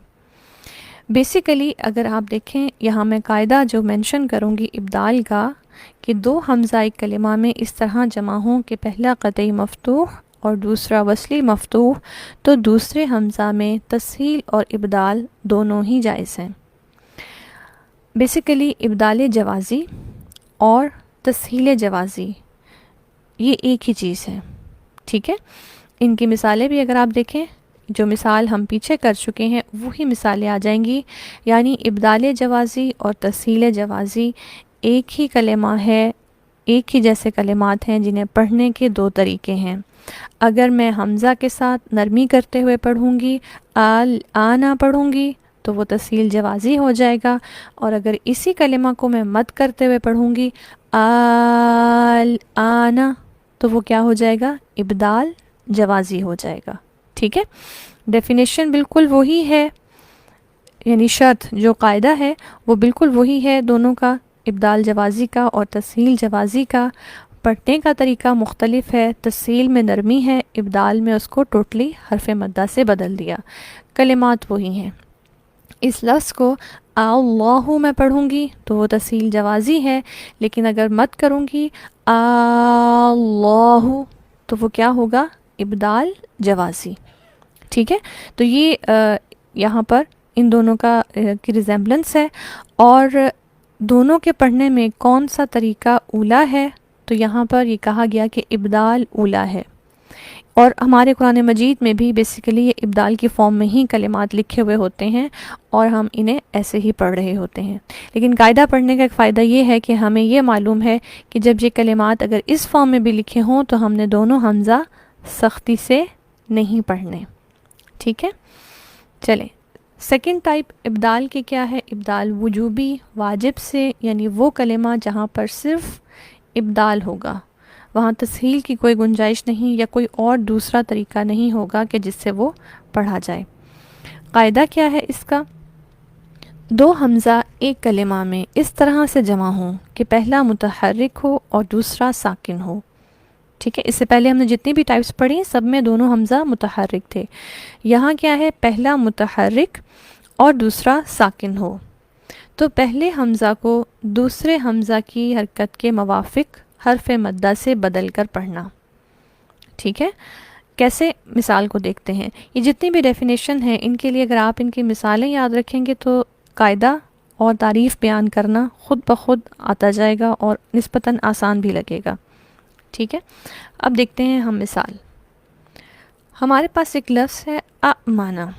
بیسیکلی اگر آپ دیکھیں، یہاں میں قاعدہ جو مینشن کروں گی ابدال کا، کہ دو حمزہ ایک کلمہ میں اس طرح جمع ہوں کہ پہلا قطعی مفتوح اور دوسرا وصلی مفتوح، تو دوسرے حمزہ میں تسہیل اور ابدال دونوں ہی جائز ہیں۔ بیسیکلی ابدال جوازی اور تسہیل جوازی یہ ایک ہی چیز ہے، ٹھیک ہے۔ ان کی مثالیں بھی اگر آپ دیکھیں، جو مثال ہم پیچھے کر چکے ہیں وہی مثالیں آ جائیں گی، یعنی ابدال جوازی اور تسہیل جوازی ایک ہی کلمہ ہے، ایک ہی جیسے کلمات ہیں جنہیں پڑھنے کے دو طریقے ہیں۔ اگر میں حمزہ کے ساتھ نرمی کرتے ہوئے پڑھوں گی، آنا پڑھوں گی، تو وہ تسہیل جوازی ہو جائے گا، اور اگر اسی کلمہ کو میں مد کرتے ہوئے پڑھوں گی، آنا، تو وہ کیا ہو جائے گا؟ ابدال جوازی ہو جائے گا، ٹھیک ہے۔ ڈیفینیشن بالکل وہی ہے، یعنی شرط جو قاعدہ ہے وہ بالکل وہی ہے دونوں کا، ابدال جوازی کا اور تسہیل جوازی کا۔ پڑھنے کا طریقہ مختلف ہے، تسہیل میں نرمی ہے، ابدال میں اس کو ٹوٹلی حرف مدہ سے بدل دیا، کلمات وہی ہیں۔ اس لفظ کو اللہ میں پڑھوں گی تو وہ تسہیل جوازی ہے، لیکن اگر مد کروں گی اللہ تو وہ کیا ہوگا؟ ابدال جوازی، ٹھیک ہے۔ تو یہ یہاں پر ان دونوں کا کی ریزیمبلنس ہے، اور دونوں کے پڑھنے میں کون سا طریقہ اولا ہے؟ تو یہاں پر یہ کہا گیا کہ ابدال اولا ہے، اور ہمارے قرآن مجید میں بھی بیسیکلی یہ ابدال کی فارم میں ہی کلمات لکھے ہوئے ہوتے ہیں، اور ہم انہیں ایسے ہی پڑھ رہے ہوتے ہیں۔ لیکن قاعدہ پڑھنے کا ایک فائدہ یہ ہے کہ ہمیں یہ معلوم ہے کہ جب یہ کلمات اگر اس فارم میں بھی لکھے ہوں تو ہم نے دونوں حمزہ سختی سے نہیں پڑھنے، ٹھیک ہے۔ چلیں، سیکنڈ ٹائپ ابدال کی کیا ہے؟ ابدال وجوبی، واجب سے، یعنی وہ کلمہ جہاں پر صرف ابدال ہوگا، وہاں تسہیل کی کوئی گنجائش نہیں، یا کوئی اور دوسرا طریقہ نہیں ہوگا کہ جس سے وہ پڑھا جائے۔ قاعدہ کیا ہے اس کا؟ دو حمزہ ایک کلمہ میں اس طرح سے جمع ہوں کہ پہلا متحرک ہو اور دوسرا ساکن ہو، ٹھیک ہے۔ اس سے پہلے ہم نے جتنی بھی ٹائپس پڑھی سب میں دونوں حمزہ متحرک تھے، یہاں کیا ہے؟ پہلا متحرک اور دوسرا ساکن ہو، تو پہلے حمزہ کو دوسرے حمزہ کی حرکت کے موافق حرف مدہ سے بدل کر پڑھنا، ٹھیک ہے۔ کیسے؟ مثال کو دیکھتے ہیں۔ یہ جتنی بھی ڈیفینیشن ہیں ان کے لیے اگر آپ ان کی مثالیں یاد رکھیں گے تو قاعدہ اور تعریف بیان کرنا خود بخود آتا جائے گا اور نسبتاً آسان بھی لگے گا، ٹھیک ہے۔ اب دیکھتے ہیں ہم مثال۔ ہمارے پاس ایک لفظ ہے امانہ،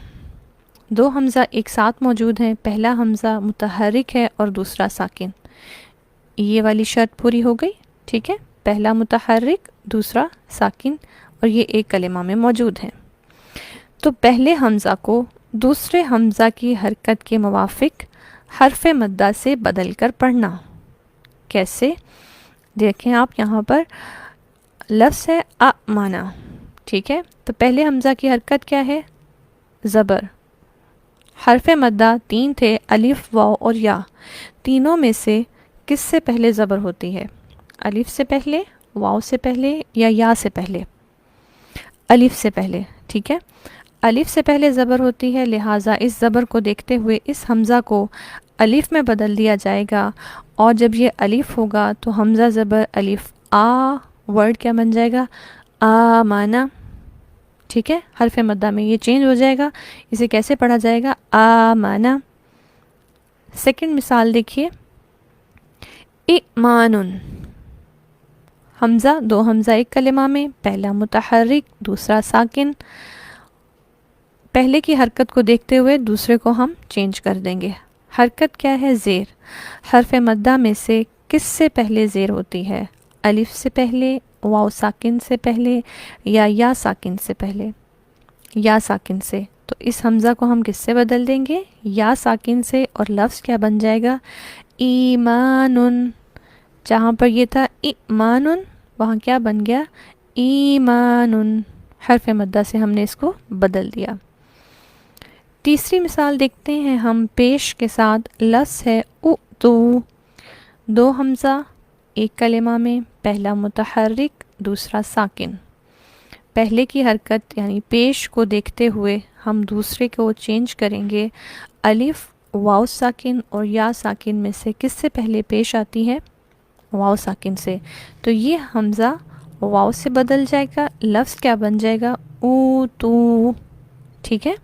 دو حمزہ ایک ساتھ موجود ہیں، پہلا حمزہ متحرک ہے اور دوسرا ساکن، یہ والی شرط پوری ہو گئی، ٹھیک ہے۔ پہلا متحرک، دوسرا ساکن، اور یہ ایک کلمہ میں موجود ہیں، تو پہلے حمزہ کو دوسرے حمزہ کی حرکت کے موافق حرف مدہ سے بدل کر پڑھنا۔ کیسے؟ دیکھیں آپ، یہاں پر لفظ ہے امانہ، ٹھیک ہے۔ تو پہلے حمزہ کی حرکت کیا ہے؟ زبر، حرف مدہ تین تھے، الف، واو اور یا، تینوں میں سے کس سے پہلے زبر ہوتی ہے؟ الف سے پہلے، واو سے پہلے، یا سے پہلے؟ الف سے پہلے، ٹھیک ہے۔ الف سے پہلے زبر ہوتی ہے، لہٰذا اس زبر کو دیکھتے ہوئے اس حمزہ کو الف میں بدل دیا جائے گا، اور جب یہ الف ہوگا تو حمزہ زبر الف ورڈ کیا بن جائے گا؟ آمانہ، ٹھیک ہے۔ حرف مدہ میں یہ چینج ہو جائے گا، اسے کیسے پڑھا جائے گا؟ آمانہ، سیکنڈ مثال دیکھیے، ایمانن، حمزہ، دو حمزہ ایک کلمہ میں، پہلا متحرک دوسرا ساکن، پہلے کی حرکت کو دیکھتے ہوئے دوسرے کو ہم چینج کر دیں گے۔ حرکت کیا ہے؟ زیر۔ حرف مدہ میں سے کس سے پہلے زیر ہوتی ہے؟ الف سے پہلے، واو ساکن سے پہلے، یا ساکن سے پہلے؟ یا ساکن سے۔ تو اس حمزہ کو ہم کس سے بدل دیں گے؟ یا ساکن سے، اور لفظ کیا بن جائے گا؟ ایمانن۔ جہاں پر یہ تھا ایمانن، وہاں کیا بن گیا؟ ایمانن۔ حرف مدہ سے ہم نے اس کو بدل دیا۔ تیسری مثال دیکھتے ہیں ہم، پیش کے ساتھ لفظ ہے اُتُو، دو حمزہ ایک کلمہ میں، پہلا متحرک دوسرا ساکن، پہلے کی حرکت یعنی پیش کو دیکھتے ہوئے ہم دوسرے کو چینج کریں گے۔ الف واو ساکن اور یا ساکن میں سے کس سے پہلے پیش آتی ہے؟ واو ساکن سے۔ تو یہ حمزہ واو سے بدل جائے گا، لفظ کیا بن جائے گا؟ اُتُو۔ ٹھیک ہے،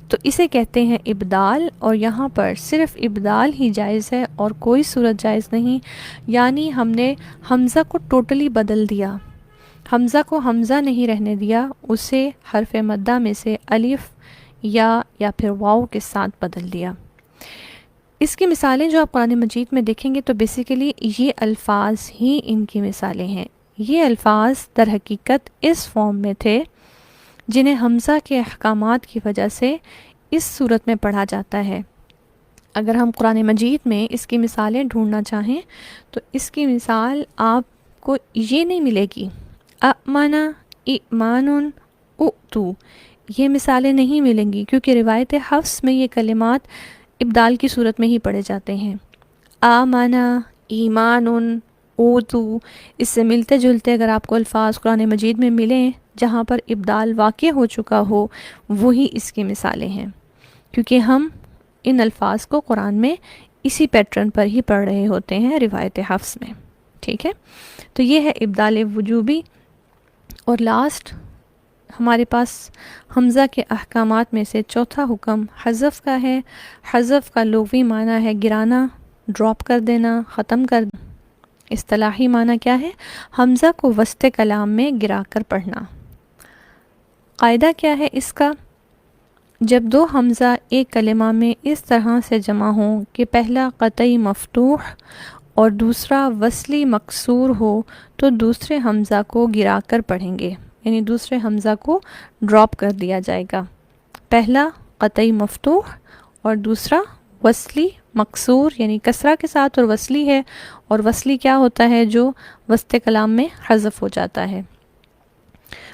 تو اسے کہتے ہیں ابدال، اور یہاں پر صرف ابدال ہی جائز ہے اور کوئی صورت جائز نہیں، یعنی ہم نے حمزہ کو ٹوٹلی بدل دیا، حمزہ کو حمزہ نہیں رہنے دیا، اسے حرف مدہ میں سے الف یا پھر واو کے ساتھ بدل دیا۔ اس کی مثالیں جو آپ قرآن مجید میں دیکھیں گے تو بیسیکلی یہ الفاظ ہی ان کی مثالیں ہیں۔ یہ الفاظ در حقیقت اس فارم میں تھے جنہیں حمزہ کے احکامات کی وجہ سے اس صورت میں پڑھا جاتا ہے۔ اگر ہم قرآن مجید میں اس کی مثالیں ڈھونڈنا چاہیں تو اس کی مثال آپ کو یہ نہیں ملے گی، امنا، ایمانن، اُتُو، یہ مثالیں نہیں ملیں گی، کیونکہ روایت حفص میں یہ کلمات ابدال کی صورت میں ہی پڑھے جاتے ہیں۔ آمنا، ایمانن، اُتُو، اس سے ملتے جلتے اگر آپ کو الفاظ قرآن مجید میں ملیں جہاں پر ابدال واقع ہو چکا ہو، وہی اس کی مثالیں ہیں، کیونکہ ہم ان الفاظ کو قرآن میں اسی پیٹرن پر ہی پڑھ رہے ہوتے ہیں روایت حفص میں۔ ٹھیک ہے، تو یہ ہے ابدال وجوبی۔ اور لاسٹ ہمارے پاس حمزہ کے احکامات میں سے چوتھا حکم حذف کا ہے۔ حذف کا لغوی معنی ہے گرانا، ڈراپ کر دینا، ختم کر دینا۔ اصطلاحی معنی کیا ہے؟ حمزہ کو وسط کلام میں گرا کر پڑھنا۔ قاعدہ کیا ہے اس کا؟ جب دو حمزہ ایک کلمہ میں اس طرح سے جمع ہوں کہ پہلا قطعی مفتوح اور دوسرا وصلی مکسور ہو تو دوسرے حمزہ کو گرا کر پڑھیں گے، یعنی دوسرے حمزہ کو ڈراپ کر دیا جائے گا۔ پہلا قطعی مفتوح اور دوسرا وصلی مکسور، یعنی کسرہ کے ساتھ اور وصلی ہے، اور وصلی کیا ہوتا ہے؟ جو وسط کلام میں حذف ہو جاتا ہے۔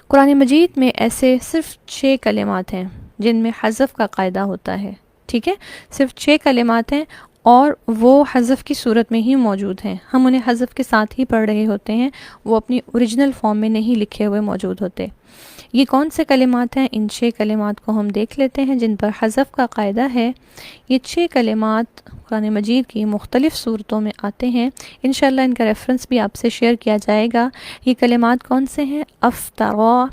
قرآن مجید میں ایسے صرف 6 کلمات ہیں جن میں حذف کا قاعدہ ہوتا ہے۔ ٹھیک ہے، صرف 6 کلمات ہیں اور وہ حذف کی صورت میں ہی موجود ہیں، ہم انہیں حذف کے ساتھ ہی پڑھ رہے ہوتے ہیں، وہ اپنی اوریجنل فارم میں نہیں لکھے ہوئے موجود ہوتے۔ یہ کون سے کلمات ہیں؟ ان 6 کلمات کو ہم دیکھ لیتے ہیں جن پر حذف کا قاعدہ ہے۔ یہ 6 کلمات قرآن مجید کی مختلف صورتوں میں آتے ہیں، انشاءاللہ ان کا ریفرنس بھی آپ سے شیئر کیا جائے گا۔ یہ کلمات کون سے ہیں؟ افترا،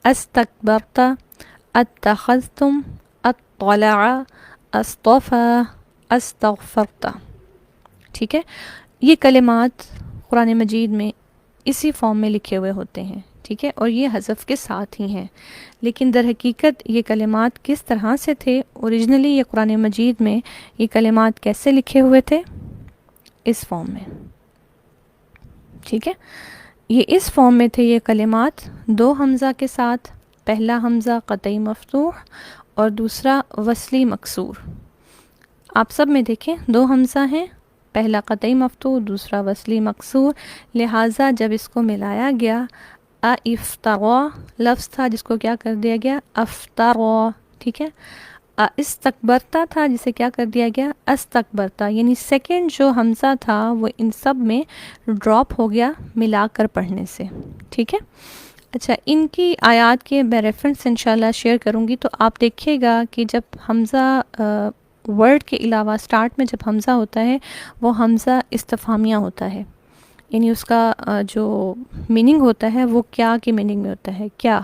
استکبرت، اتخذتم، اطلع، اصطفى، استغفرت۔ ٹھیک ہے، یہ کلمات قرآن مجید میں اسی فارم میں لکھے ہوئے ہوتے ہیں۔ ٹھیک ہے، اور یہ حذف کے ساتھ ہی ہیں، لیکن در حقیقت یہ کلمات کس طرح سے تھے اوریجنلی؟ یہ قرآن مجید میں یہ کلمات کیسے لکھے ہوئے تھے؟ اس فارم میں۔ ٹھیک ہے، یہ اس فارم میں تھے یہ کلمات، 2 حمزہ کے ساتھ، پہلا حمزہ قطعی مفتوح اور دوسرا وصلی مکسور۔ آپ سب میں دیکھیں 2 حمزہ ہیں، پہلا قطعی مفتوح دوسرا وصلی مکسور، لہٰذا جب اس کو ملایا گیا افطرا لفظ تھا جس کو کیا کر دیا گیا؟ افطرا۔ ٹھیک ہے، استکبرتا تھا جسے کیا کر دیا گیا؟ استکبرتا، یعنی سیکنڈ جو حمزہ تھا وہ ان سب میں ڈراپ ہو گیا ملا کر پڑھنے سے۔ ٹھیک ہے، اچھا ان کی آیات کے میں ریفرنس انشاءاللہ شیئر کروں گی، تو آپ دیکھیے گا کہ جب حمزہ ورڈ کے علاوہ سٹارٹ میں جب حمزہ ہوتا ہے وہ حمزہ استفہامیہ ہوتا ہے، یعنی اس کا جو میننگ ہوتا ہے وہ کیا کی میننگ میں ہوتا ہے، کیا۔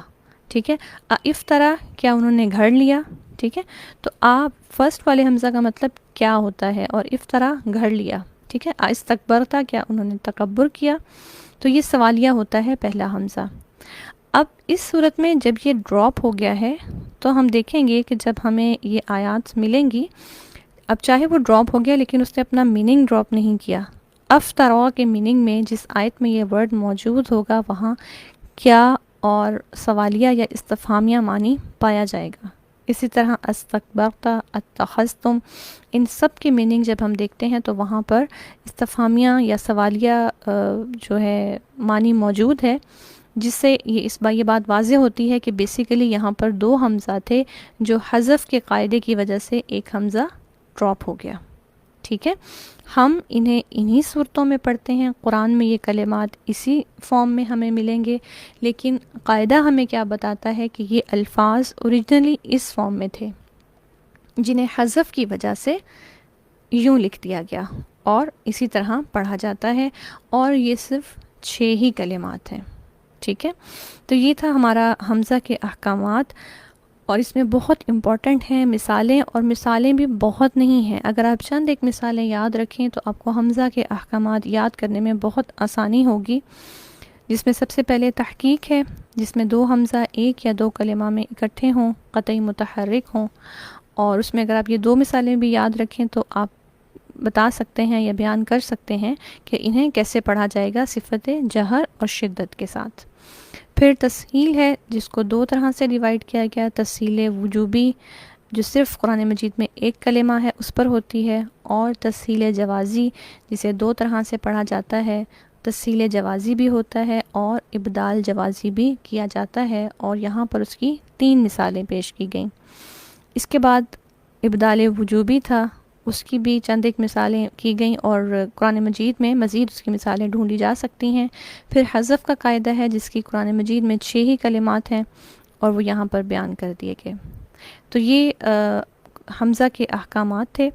ٹھیک ہے، افطرا، کیا انہوں نے گھڑ لیا؟ ٹھیک ہے. تو آپ فرسٹ والے حمزہ کا مطلب کیا ہوتا ہے، اور افطرا گھڑ لیا، ٹھیک ہے. استکبرتا، کیا انہوں نے تکبر کیا. تو یہ سوالیہ ہوتا ہے پہلا حمزہ. اب اس صورت میں جب یہ ڈراپ ہو گیا ہے تو ہم دیکھیں گے کہ جب ہمیں یہ آیات ملیں گی، اب چاہے وہ ڈراپ ہو گیا لیکن اس نے اپنا میننگ ڈراپ نہیں کیا. افطرا کے میننگ میں جس آیت میں یہ ورڈ موجود ہوگا وہاں کیا اور سوالیہ یا استفہامیہ معنی پایا جائے گا. اسی طرح استکبرتا، اتخذتم، ان سب کے میننگ جب ہم دیکھتے ہیں تو وہاں پر استفہامیہ یا سوالیہ جو ہے معنی موجود ہے، جس سے یہ بات واضح ہوتی ہے کہ بیسیکلی یہاں پر دو حمزہ تھے جو حذف کے قاعدے کی وجہ سے ایک حمزہ ڈراپ ہو گیا. ٹھیک ہے. ہم انہی صورتوں میں پڑھتے ہیں، قرآن میں یہ کلمات اسی فارم میں ہمیں ملیں گے، لیکن قاعدہ ہمیں کیا بتاتا ہے کہ یہ الفاظ اوریجنلی اس فارم میں تھے جنہیں حذف کی وجہ سے یوں لکھ دیا گیا اور اسی طرح پڑھا جاتا ہے، اور یہ صرف 6 ہی کلمات ہیں. ٹھیک ہے. تو یہ تھا ہمارا حمزہ کے احکامات، اور اس میں بہت امپورٹنٹ ہیں مثالیں، اور مثالیں بھی بہت نہیں ہیں. اگر آپ چند ایک مثالیں یاد رکھیں تو آپ کو حمزہ کے احکامات یاد کرنے میں بہت آسانی ہوگی، جس میں سب سے پہلے تحقیق ہے، جس میں 2 حمزہ ایک یا 2 کلمہ میں اکٹھے ہوں، قطعی متحرک ہوں. اور اس میں اگر آپ یہ 2 مثالیں بھی یاد رکھیں تو آپ بتا سکتے ہیں یا بیان کر سکتے ہیں کہ انہیں کیسے پڑھا جائے گا صفت جہر اور شدت کے ساتھ. پھر تسہیل ہے، جس کو 2 طرح سے ڈیوائیڈ کیا گیا. تسہیل وجوبی جو صرف قرآن مجید میں ایک کلمہ ہے اس پر ہوتی ہے، اور تسہیل جوازی جسے 2 طرح سے پڑھا جاتا ہے. تسہیل جوازی بھی ہوتا ہے اور ابدال جوازی بھی کیا جاتا ہے، اور یہاں پر اس کی 3 مثالیں پیش کی گئیں. اس کے بعد ابدال وجوبی تھا، اس کی بھی چند ایک مثالیں کی گئیں، اور قرآن مجید میں مزید اس کی مثالیں ڈھونڈی جا سکتی ہیں. پھر حذف کا قاعدہ ہے جس کی قرآن مجید میں 6 ہی کلمات ہیں اور وہ یہاں پر بیان کر دیے گئے. تو یہ حمزہ کے احکامات تھے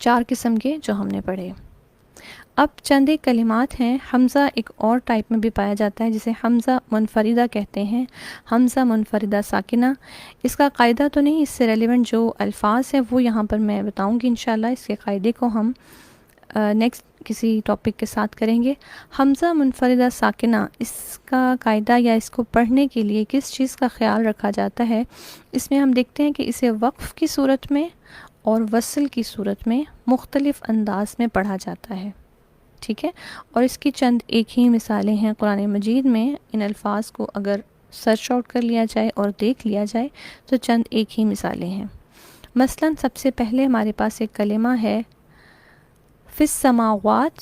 4 قسم کے جو ہم نے پڑھے. اب چند ایک کلمات ہیں. حمزہ ایک اور ٹائپ میں بھی پایا جاتا ہے جسے حمزہ منفردہ کہتے ہیں. حمزہ منفردہ ساکنہ، اس کا قاعدہ تو نہیں، اس سے ریلیونٹ جو الفاظ ہیں وہ یہاں پر میں بتاؤں گی انشاءاللہ. اس کے قاعدے کو ہم نیکسٹ کسی ٹاپک کے ساتھ کریں گے. حمزہ منفردہ ساکنہ، اس کا قاعدہ یا اس کو پڑھنے کے لیے کس چیز کا خیال رکھا جاتا ہے، اس میں ہم دیکھتے ہیں کہ اسے وقف کی صورت میں اور وصل کی صورت میں مختلف انداز میں پڑھا جاتا ہے. ٹھیک ہے. اور اس کی چند ایک ہی مثالیں ہیں قرآن مجید میں. ان الفاظ کو اگر سرچ آؤٹ کر لیا جائے اور دیکھ لیا جائے تو چند ایک ہی مثالیں ہیں. مثلا سب سے پہلے ہمارے پاس ایک کلمہ ہے فی السماوات،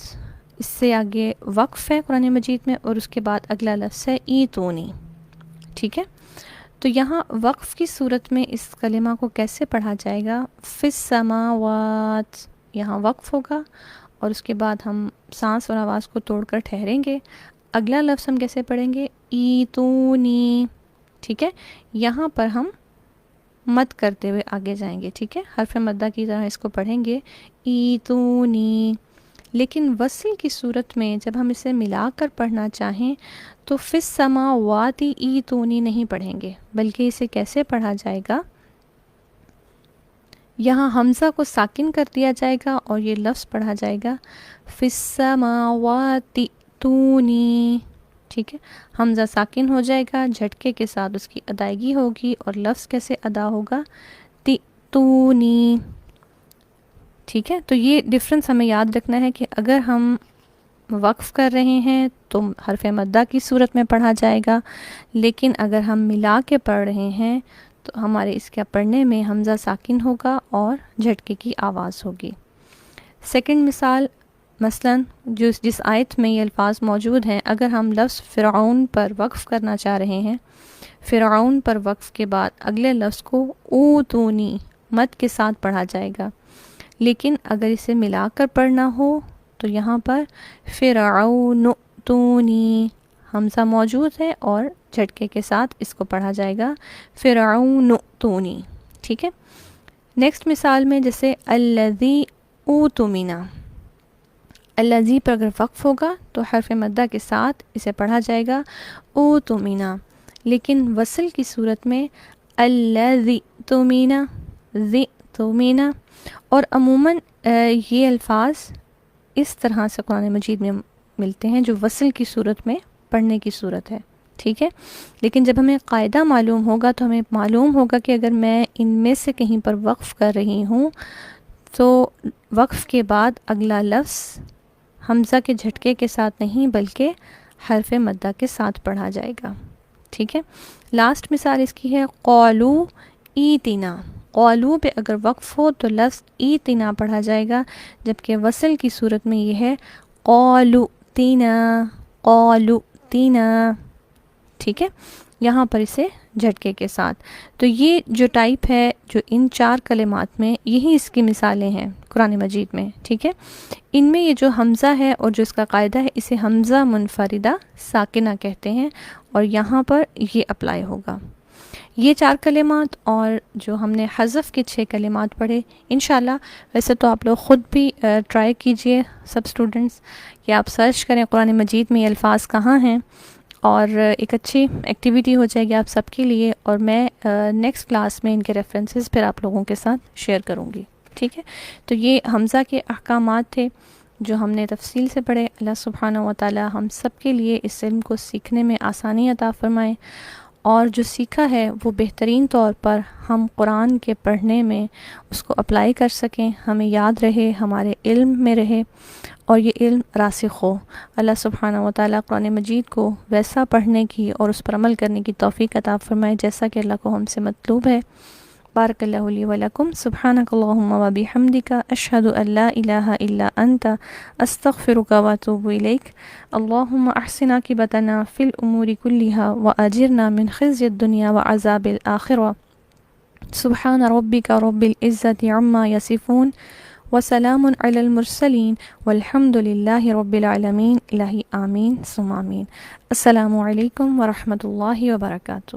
اس سے آگے وقف ہے قرآن مجید میں، اور اس کے بعد اگلا لفظ ہے ایتونی. ٹھیک ہے. تو یہاں وقف کی صورت میں اس کلمہ کو کیسے پڑھا جائے گا؟ فی السماوات، یہاں وقف ہوگا اور اس کے بعد ہم سانس اور آواز کو توڑ کر ٹھہریں گے. اگلا لفظ ہم کیسے پڑھیں گے؟ ایتونی. ٹھیک ہے. یہاں پر ہم مد کرتے ہوئے آگے جائیں گے. ٹھیک ہے. حرف مدہ کی طرح اس کو پڑھیں گے ایتونی. لیکن وصل کی صورت میں جب ہم اسے ملا کر پڑھنا چاہیں تو فی السماوات ایتونی نہیں پڑھیں گے، بلکہ اسے کیسے پڑھا جائے گا؟ یہاں حمزہ کو ساکن کر دیا جائے گا اور یہ لفظ پڑھا جائے گا فی السماوات تونی. ٹھیک ہے. حمزہ ساکن ہو جائے گا، جھٹکے کے ساتھ اس کی ادائیگی ہوگی، اور لفظ کیسے ادا ہوگا؟ تونی. ٹھیک ہے. تو یہ ڈفرنس ہمیں یاد رکھنا ہے کہ اگر ہم وقف کر رہے ہیں تو حرف مدہ کی صورت میں پڑھا جائے گا، لیکن اگر ہم ملا کے پڑھ رہے ہیں تو ہمارے اس کے پڑھنے میں حمزہ ساکن ہوگا اور جھٹکے کی آواز ہوگی. سیکنڈ مثال، مثلا جس آیت میں یہ الفاظ موجود ہیں، اگر ہم لفظ فرعون پر وقف کرنا چاہ رہے ہیں، فرعون پر وقف کے بعد اگلے لفظ کو اوتونی مد کے ساتھ پڑھا جائے گا. لیکن اگر اسے ملا کر پڑھنا ہو تو یہاں پر فرعون تونی حمزہ موجود ہے اور جھٹکے کے ساتھ اس کو پڑھا جائے گا فرعون تونی. ٹھیک ہے. نیکسٹ مثال میں جیسے الذی اوتمنا، الذی پر اگر وقف ہوگا تو حرف مدہ کے ساتھ اسے پڑھا جائے گا اوتمنا، لیکن وصل کی صورت میں الذی ذِئْتُمِينَ ذِئْتُمِينَ. اور عموماً یہ الفاظ اس طرح سے قرآن مجید میں ملتے ہیں جو وصل کی صورت میں پڑھنے کی صورت ہے، ٹھیک ہے. لیکن جب ہمیں قاعدہ معلوم ہوگا تو ہمیں معلوم ہوگا کہ اگر میں ان میں سے کہیں پر وقف کر رہی ہوں تو وقف کے بعد اگلا لفظ حمزہ کے جھٹکے کے ساتھ نہیں بلکہ حرف مدہ کے ساتھ پڑھا جائے گا، ٹھیک ہے. لاسٹ مثال اس کی ہے قالو ایتنا. قالو پہ اگر وقف ہو تو لفظ ایتنا پڑھا جائے گا، جبکہ وصل کی صورت میں یہ ہے قالو تینا قالو تینا، ٹھیک ہے. یہاں پر اسے جھٹکے کے ساتھ. تو یہ جو ٹائپ ہے جو ان 4 کلمات میں، یہی اس کی مثالیں ہیں قرآن مجید میں، ٹھیک ہے. ان میں یہ جو حمزہ ہے اور جو اس کا قاعدہ ہے اسے حمزہ منفردہ ساکنہ کہتے ہیں، اور یہاں پر یہ اپلائی ہوگا. یہ 4 کلمات اور جو ہم نے حذف کے 6 کلمات پڑھے انشاءاللہ. ویسے تو آپ لوگ خود بھی ٹرائی کیجئے سب اسٹوڈنٹس کہ آپ سرچ کریں قرآن مجید میں یہ الفاظ کہاں ہیں، اور ایک اچھی ایکٹیویٹی ہو جائے گی آپ سب کے لیے. اور میں نیکسٹ کلاس میں ان کے ریفرنسز پھر آپ لوگوں کے ساتھ شیئر کروں گی، ٹھیک ہے. تو یہ حمزہ کے احکامات تھے جو ہم نے تفصیل سے پڑھے. اللہ سبحانہ و تعالی ہم سب کے لیے اس علم کو سیکھنے میں آسانی عطا فرمائے، اور جو سیکھا ہے وہ بہترین طور پر ہم قرآن کے پڑھنے میں اس کو اپلائی کر سکیں، ہمیں یاد رہے، ہمارے علم میں رہے، اور یہ علم راسخ ہو. اللہ سبحانہ و تعالیٰ قرآن مجید کو ویسا پڑھنے کی اور اس پر عمل کرنے کی توفیق عطا فرمائے جیسا کہ اللہ کو ہم سے مطلوب ہے. بارک اللہ لی و لکم. سبحانک اللہم و بحمدک. اشہد ان لا الہ الا انت. استغفرک و اتوب الیک. اللہم احسن عاقبتنا فی الامور کلہا و اجرنا من خزی الدنیا و عذاب الآخرہ. سبحان ربک رب العزت عما یصفون وسلام علی المرسلین والحمد للہ رب العالمین. الہی آمین ثم آمین. السلام علیکم ورحمۃ اللہ وبرکاتہ.